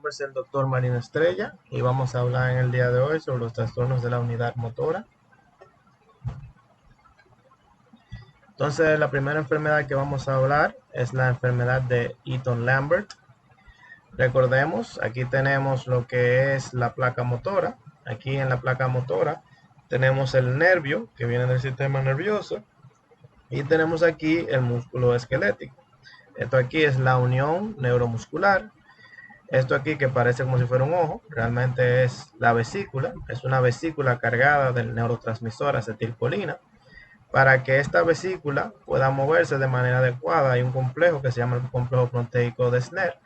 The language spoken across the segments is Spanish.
nombre es el doctor Marino Estrella y vamos a hablar en el día de hoy sobre los trastornos de la unidad motora. Entonces, la primera enfermedad que vamos a hablar es la enfermedad de Eaton-Lambert. Recordemos, aquí tenemos lo que es la placa motora. Aquí en la placa motora tenemos el nervio que viene del sistema nervioso y tenemos aquí el músculo esquelético. Esto aquí es la unión neuromuscular. Esto aquí que parece como si fuera un ojo, realmente es la vesícula, es una vesícula cargada del neurotransmisor acetilcolina. Para que esta vesícula pueda moverse de manera adecuada hay un complejo que se llama el complejo proteico de Snare.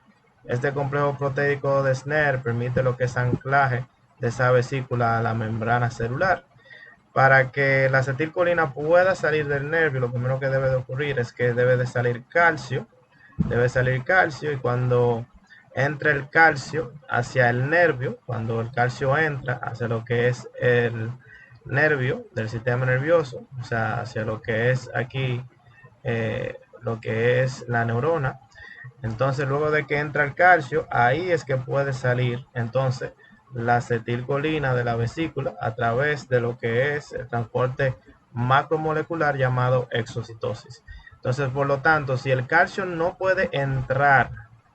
Este complejo proteico de Snare permite lo que es anclaje de esa vesícula a la membrana celular. Para que la acetilcolina pueda salir del nervio, lo primero que debe de ocurrir es que debe salir calcio y cuando entra el calcio hacia el nervio, cuando el calcio entra hacia lo que es el nervio del sistema nervioso, o sea, hacia lo que es aquí, lo que es la neurona, entonces luego de que entra el calcio, ahí es que puede salir entonces la acetilcolina de la vesícula a través de lo que es el transporte macromolecular llamado exocitosis. Entonces, por lo tanto, si el calcio no puede entrar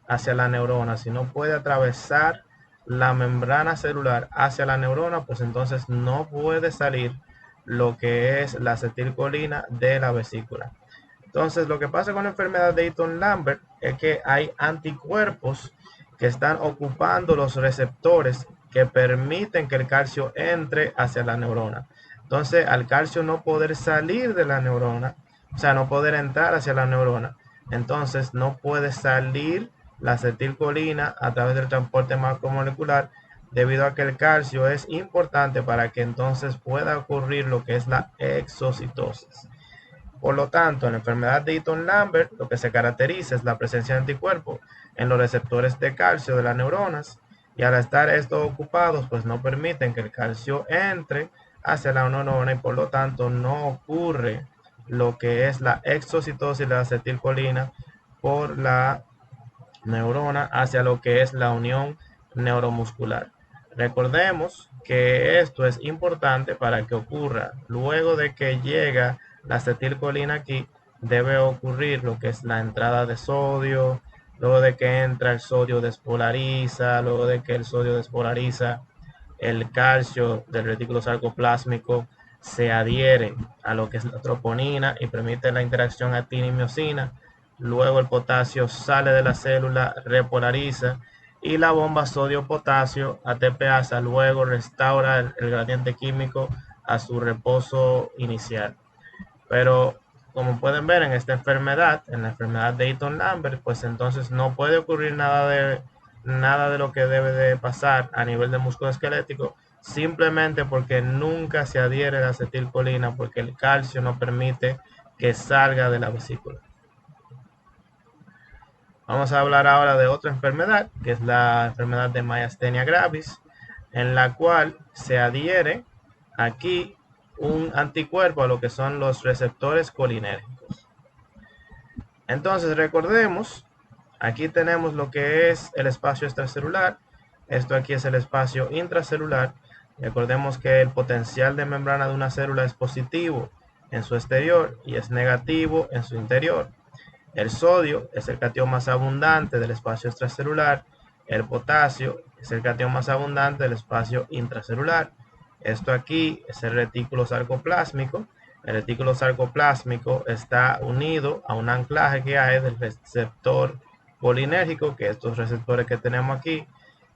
hacia la neurona, si no puede atravesar la membrana celular hacia la neurona, pues entonces no puede salir lo que es la acetilcolina de la vesícula. Entonces, lo que pasa con la enfermedad de Eaton-Lambert es que hay anticuerpos que están ocupando los receptores que permiten que el calcio entre hacia la neurona. Entonces, al calcio no poder salir de la neurona, o sea, no poder entrar hacia la neurona, entonces no puede salir la acetilcolina a través del transporte macromolecular debido a que el calcio es importante para que entonces pueda ocurrir lo que es la exocitosis. Por lo tanto, en la enfermedad de Eaton-Lambert, lo que se caracteriza es la presencia de anticuerpos en los receptores de calcio de las neuronas, y al estar estos ocupados, pues no permiten que el calcio entre hacia la neurona y por lo tanto no ocurre lo que es la exocitosis de la acetilcolina por la neurona hacia lo que es la unión neuromuscular. Recordemos que esto es importante para que ocurra luego de que llega la acetilcolina aquí, debe ocurrir lo que es la entrada de sodio, luego de que entra el sodio despolariza, luego de que el sodio despolariza, el calcio del retículo sarcoplásmico se adhiere a lo que es la troponina y permite la interacción actina-miosina. Luego el potasio sale de la célula, repolariza y la bomba sodio-potasio ATPasa luego restaura el gradiente químico a su reposo inicial. Pero como pueden ver en esta enfermedad, en la enfermedad de Eaton-Lambert, pues entonces no puede ocurrir nada de lo que debe de pasar a nivel de músculo esquelético, simplemente porque nunca se adhiere la acetilcolina, porque el calcio no permite que salga de la vesícula. Vamos a hablar ahora de otra enfermedad, que es la enfermedad de Myasthenia gravis, en la cual se adhiere aquí un anticuerpo a lo que son los receptores colinérgicos. Entonces recordemos, aquí tenemos lo que es el espacio extracelular, esto aquí es el espacio intracelular. Recordemos que el potencial de membrana de una célula es positivo en su exterior y es negativo en su interior. El sodio es el catión más abundante del espacio extracelular. El potasio es el catión más abundante del espacio intracelular. Esto aquí es el retículo sarcoplásmico. El retículo sarcoplásmico está unido a un anclaje que hay del receptor colinérgico, que estos receptores que tenemos aquí,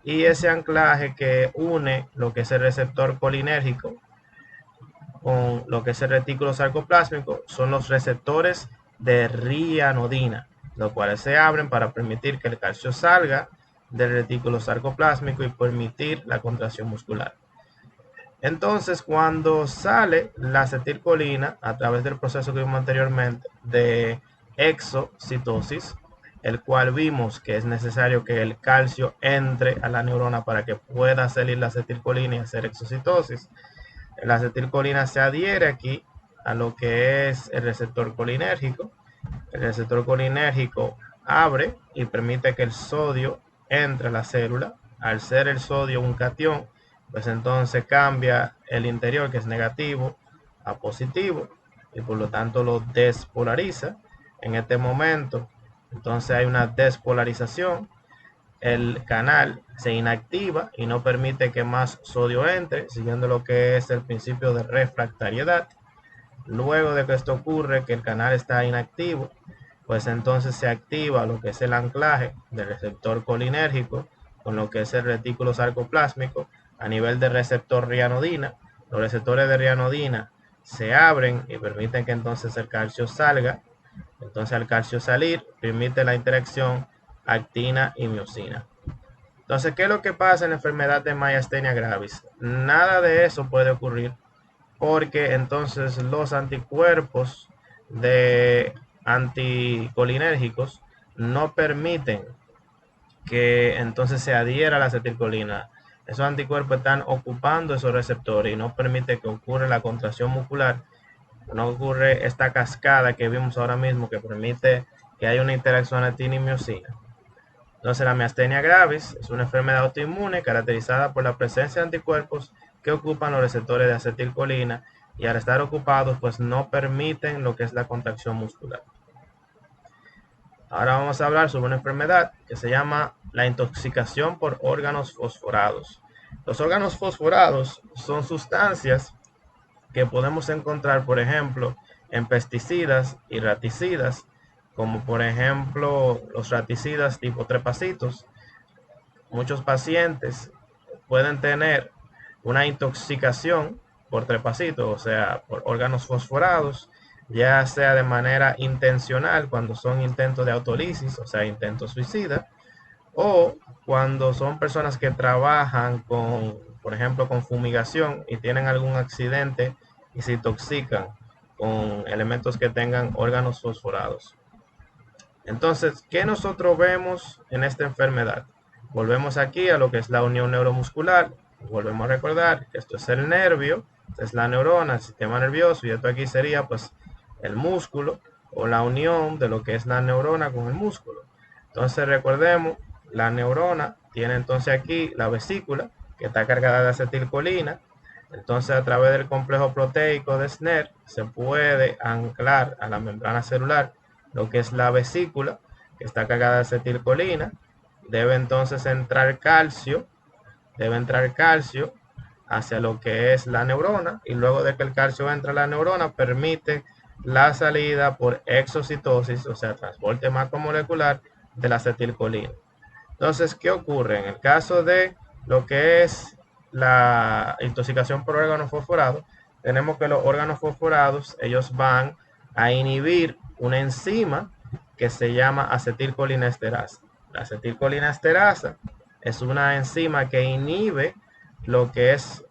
y ese anclaje que une lo que es el receptor colinérgico con lo que es el retículo sarcoplásmico son los receptores de rianodina, los cuales se abren para permitir que el calcio salga del retículo sarcoplásmico y permitir la contracción muscular. Entonces, cuando sale la acetilcolina a través del proceso que vimos anteriormente de exocitosis, el cual vimos que es necesario que el calcio entre a la neurona para que pueda salir la acetilcolina y hacer exocitosis. La acetilcolina se adhiere aquí a lo que es el receptor colinérgico. El receptor colinérgico abre y permite que el sodio entre la célula. Al ser el sodio un catión, pues entonces cambia el interior, que es negativo, a positivo, y por lo tanto lo despolariza. En este momento, entonces hay una despolarización, el canal se inactiva y no permite que más sodio entre, siguiendo lo que es el principio de refractariedad. Luego de que esto ocurre, que el canal está inactivo, pues entonces se activa lo que es el anclaje del receptor colinérgico con lo que es el retículo sarcoplásmico a nivel de receptor rianodina. Los receptores de rianodina se abren y permiten que entonces el calcio salga. Entonces al calcio salir permite la interacción actina y miosina. Entonces, ¿qué es lo que pasa en la enfermedad de myasthenia gravis? Nada de eso puede ocurrir porque entonces los anticuerpos de anticolinérgicos no permiten que entonces se adhiera a la acetilcolina. Esos anticuerpos están ocupando esos receptores y no permite que ocurra la contracción muscular, no ocurre esta cascada que vimos ahora mismo que permite que haya una interacción actina y miosina. Entonces, la miastenia gravis es una enfermedad autoinmune caracterizada por la presencia de anticuerpos que ocupan los receptores de acetilcolina y al estar ocupados, pues no permiten lo que es la contracción muscular. Ahora vamos a hablar sobre una enfermedad que se llama la intoxicación por órganos fosforados. Los órganos fosforados son sustancias que podemos encontrar, por ejemplo, en pesticidas y raticidas, como por ejemplo los raticidas tipo trepacitos. Muchos pacientes pueden tener una intoxicación por trepacito, o sea, por órganos fosforados, ya sea de manera intencional cuando son intentos de autolisis, o sea, intentos suicida, o cuando son personas que trabajan con, por ejemplo, con fumigación y tienen algún accidente y se intoxican con elementos que tengan órganos fosforados. Entonces, ¿qué nosotros vemos en esta enfermedad? Volvemos aquí a lo que es la unión neuromuscular. Volvemos a recordar que esto es el nervio, esta es la neurona, el sistema nervioso, y esto aquí sería pues el músculo o la unión de lo que es la neurona con el músculo. Entonces recordemos, la neurona tiene entonces aquí la vesícula que está cargada de acetilcolina. Entonces a través del complejo proteico de SNER se puede anclar a la membrana celular lo que es la vesícula, que está cargada de acetilcolina. Debe entonces entrar calcio, hacia lo que es la neurona, y luego de que el calcio entra a la neurona, permite la salida por exocitosis, o sea, transporte macromolecular de la acetilcolina. Entonces, ¿qué ocurre? En el caso de lo que es la intoxicación por órganos fosforados, tenemos que los órganos fosforados, ellos van a inhibir una enzima que se llama acetilcolinesterasa. La acetilcolinesterasa es una enzima que inhibe lo que es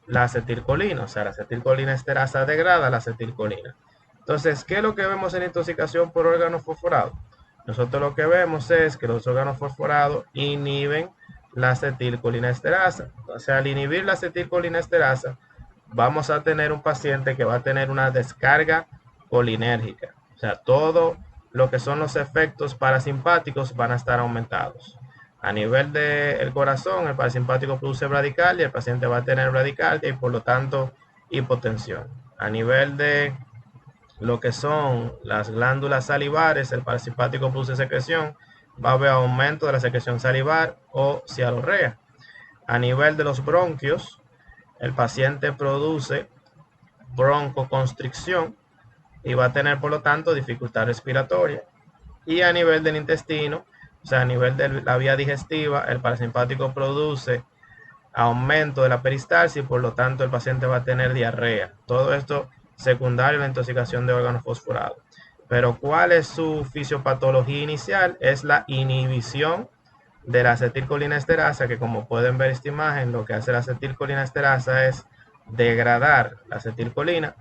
la acetilcolina, o sea, la acetilcolinesterasa degrada la acetilcolina. Entonces, ¿qué es lo que vemos en intoxicación por órganos fosforados? Nosotros lo que vemos es que los órganos fosforados inhiben la acetilcolinesterasa. O sea, al inhibir la acetilcolinesterasa, vamos a tener un paciente que va a tener una descarga colinérgica. O sea, todo lo que son los efectos parasimpáticos van a estar aumentados. A nivel del corazón, el parasimpático produce bradicardia, el paciente va a tener bradicardia y por lo tanto hipotensión. A nivel de lo que son las glándulas salivares, el parasimpático produce secreción, va a haber aumento de la secreción salivar o cialorrea. A nivel de los bronquios, el paciente produce broncoconstricción y va a tener por lo tanto dificultad respiratoria. Y a nivel del intestino, o sea, a nivel de la vía digestiva, el parasimpático produce aumento de la peristalsis y por lo tanto el paciente va a tener diarrea. Todo esto secundario a la intoxicación de órganos fosforados. Pero ¿cuál es su fisiopatología inicial? Es la inhibición de la acetilcolinesterasa, que como pueden ver esta imagen, lo que hace la acetilcolinesterasa es degradar la acetilcolina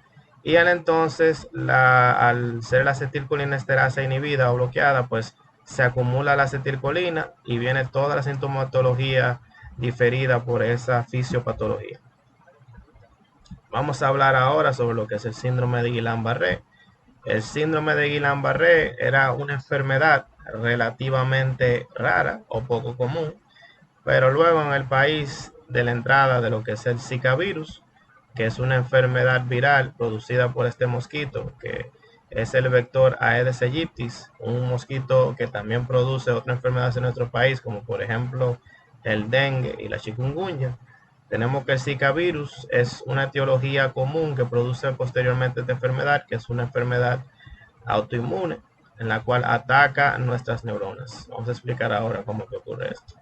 y entonces al ser la acetilcolinesterasa inhibida o bloqueada, pues se acumula la acetilcolina y viene toda la sintomatología diferida por esa fisiopatología. Vamos a hablar ahora sobre lo que es el síndrome de Guillain-Barré. El síndrome de Guillain-Barré era una enfermedad relativamente rara o poco común, pero luego en el país de la entrada de lo que es el Zika virus, que es una enfermedad viral producida por este mosquito, que es el vector Aedes aegypti, un mosquito que también produce otras enfermedades en nuestro país, como por ejemplo el dengue y la chikungunya. Tenemos que el Zika virus es una etiología común que produce posteriormente esta enfermedad, que es una enfermedad autoinmune, en la cual ataca nuestras neuronas. Vamos a explicar ahora cómo que ocurre esto.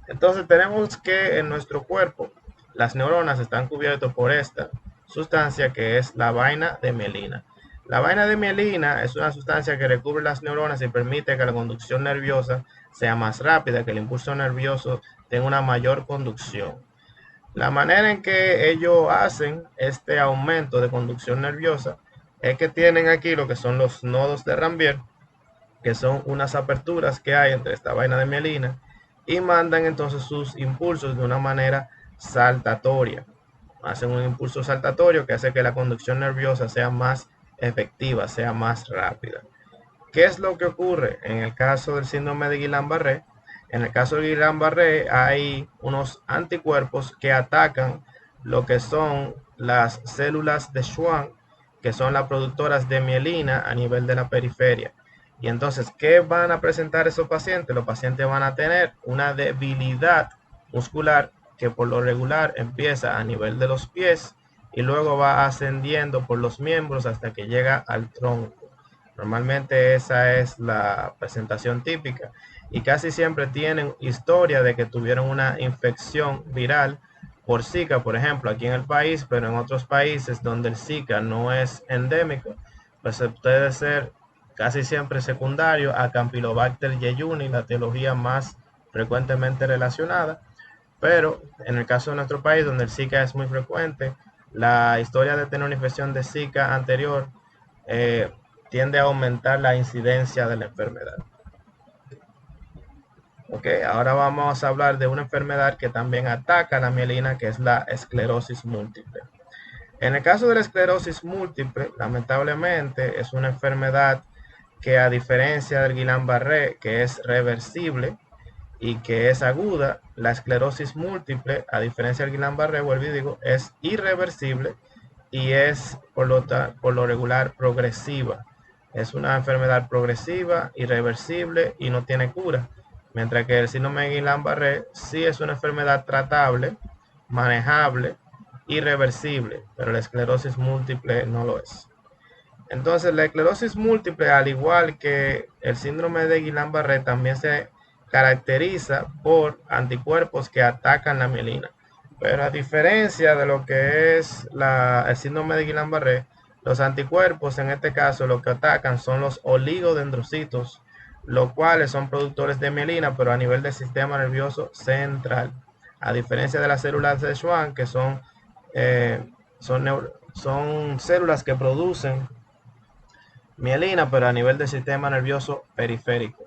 Entonces tenemos que en nuestro cuerpo las neuronas están cubiertas por esta sustancia que es la vaina de mielina. La vaina de mielina es una sustancia que recubre las neuronas y permite que la conducción nerviosa sea más rápida, que el impulso nervioso tenga una mayor conducción. La manera en que ellos hacen este aumento de conducción nerviosa es que tienen aquí lo que son los nodos de Ranvier, que son unas aperturas que hay entre esta vaina de mielina, y mandan entonces sus impulsos de una manera saltatoria. Hacen un impulso saltatorio que hace que la conducción nerviosa sea más efectiva, sea más rápida. ¿Qué es lo que ocurre en el caso del síndrome de Guillain-Barré? En el caso de Guillain-Barré hay unos anticuerpos que atacan lo que son las células de Schwann, que son las productoras de mielina a nivel de la periferia. Y entonces, ¿qué van a presentar esos pacientes? Los pacientes van a tener una debilidad muscular que por lo regular empieza a nivel de los pies y luego va ascendiendo por los miembros hasta que llega al tronco. Normalmente esa es la presentación típica y casi siempre tienen historia de que tuvieron una infección viral por Zika, por ejemplo, aquí en el país, pero en otros países donde el Zika no es endémico, pues puede ser casi siempre secundario a Campylobacter jejuni, la etiología más frecuentemente relacionada, pero en el caso de nuestro país, donde el Zika es muy frecuente, la historia de tener una infección de Zika anterior eh, tiende a aumentar la incidencia de la enfermedad. Ok, ahora vamos a hablar de una enfermedad que también ataca la mielina, que es la esclerosis múltiple. En el caso de la esclerosis múltiple, lamentablemente es una enfermedad que, a diferencia del Guillain-Barré, que es reversible y que es aguda, la esclerosis múltiple, a diferencia del Guillain-Barré, vuelvo y digo, es irreversible y es por lo regular progresiva. Es una enfermedad progresiva, irreversible y no tiene cura. Mientras que el síndrome de Guillain-Barré sí es una enfermedad tratable, manejable, irreversible, pero la esclerosis múltiple no lo es. Entonces, la esclerosis múltiple, al igual que el síndrome de Guillain-Barré, también se caracteriza por anticuerpos que atacan la mielina. Pero a diferencia de lo que es el síndrome de Guillain-Barré, los anticuerpos en este caso lo que atacan son los oligodendrocitos, los cuales son productores de mielina, pero a nivel del sistema nervioso central. A diferencia de las células de Schwann, que son células que producen mielina, pero a nivel del sistema nervioso periférico.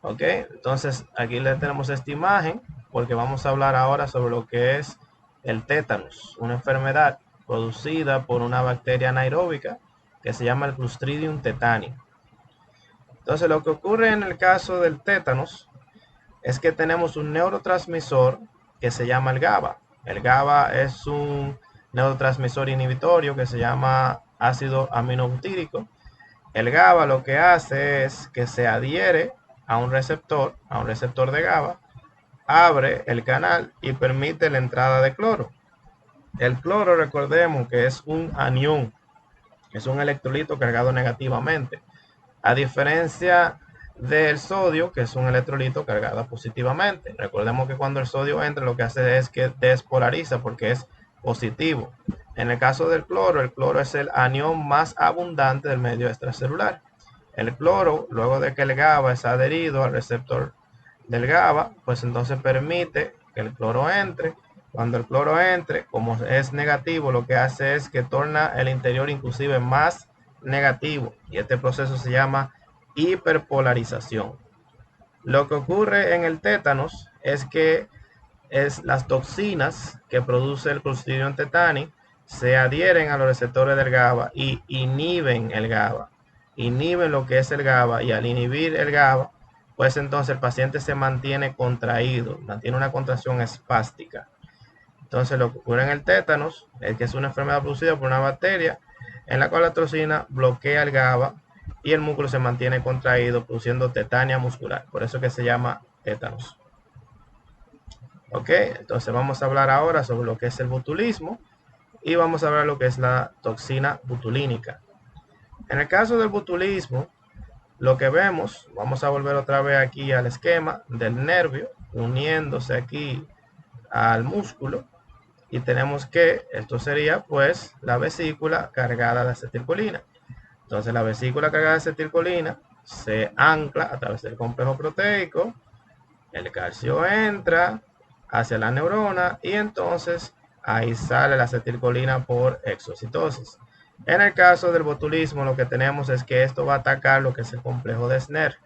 Ok, entonces aquí le tenemos esta imagen porque vamos a hablar ahora sobre lo que es el tétanos, una enfermedad producida por una bacteria anaeróbica que se llama el Clostridium tetani. Entonces lo que ocurre en el caso del tétanos es que tenemos un neurotransmisor que se llama el GABA. El GABA es un neurotransmisor inhibitorio que se llama ácido aminobutírico. El GABA lo que hace es que se adhiere a un receptor de GABA, abre el canal y permite la entrada de cloro. El cloro, recordemos que es un anión, es un electrolito cargado negativamente, a diferencia del sodio, que es un electrolito cargado positivamente. Recordemos que cuando el sodio entra, lo que hace es que despolariza porque es positivo. En el caso del cloro, el cloro es el anión más abundante del medio extracelular. El cloro, luego de que el GABA es adherido al receptor del GABA, pues entonces permite que el cloro entre. Cuando el cloro entre, como es negativo, lo que hace es que torna el interior inclusive más negativo. Y este proceso se llama hiperpolarización. Lo que ocurre en el tétanos es que las toxinas que produce el Clostridium tetani se adhieren a los receptores del GABA y inhiben el GABA. inhiben lo que es el GABA, y al inhibir el GABA, pues entonces el paciente se mantiene contraído, mantiene una contracción espástica. Entonces lo que ocurre en el tétanos es que es una enfermedad producida por una bacteria en la cual la toxina bloquea el GABA y el músculo se mantiene contraído produciendo tetania muscular. Por eso que se llama tétanos. Ok, entonces vamos a hablar ahora sobre lo que es el botulismo y vamos a hablar lo que es la toxina botulínica. En el caso del botulismo, lo que vemos, vamos a volver otra vez aquí al esquema del nervio uniéndose aquí al músculo, y tenemos que esto sería pues la vesícula cargada de acetilcolina. Entonces la vesícula cargada de acetilcolina se ancla a través del complejo proteico, el calcio entra hacia la neurona y entonces ahí sale la acetilcolina por exocitosis. En el caso del botulismo, lo que tenemos es que esto va a atacar lo que es el complejo de Sner.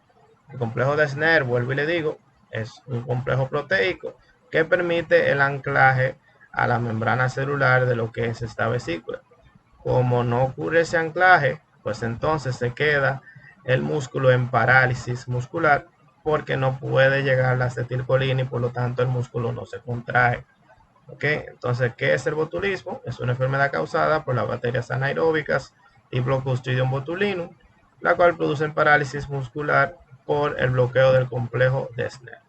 El complejo de Sner, vuelvo y le digo, es un complejo proteico que permite el anclaje a la membrana celular de lo que es esta vesícula. Como no ocurre ese anclaje, pues entonces se queda el músculo en parálisis muscular porque no puede llegar la acetilcolina y por lo tanto el músculo no se contrae. ¿Ok? Entonces, ¿qué es el botulismo? Es una enfermedad causada por las bacterias anaeróbicas Diploclostridium botulinum, la cual produce parálisis muscular por el bloqueo del complejo de Sner.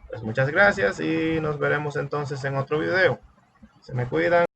Pues muchas gracias y nos veremos entonces en otro video. Se me cuidan.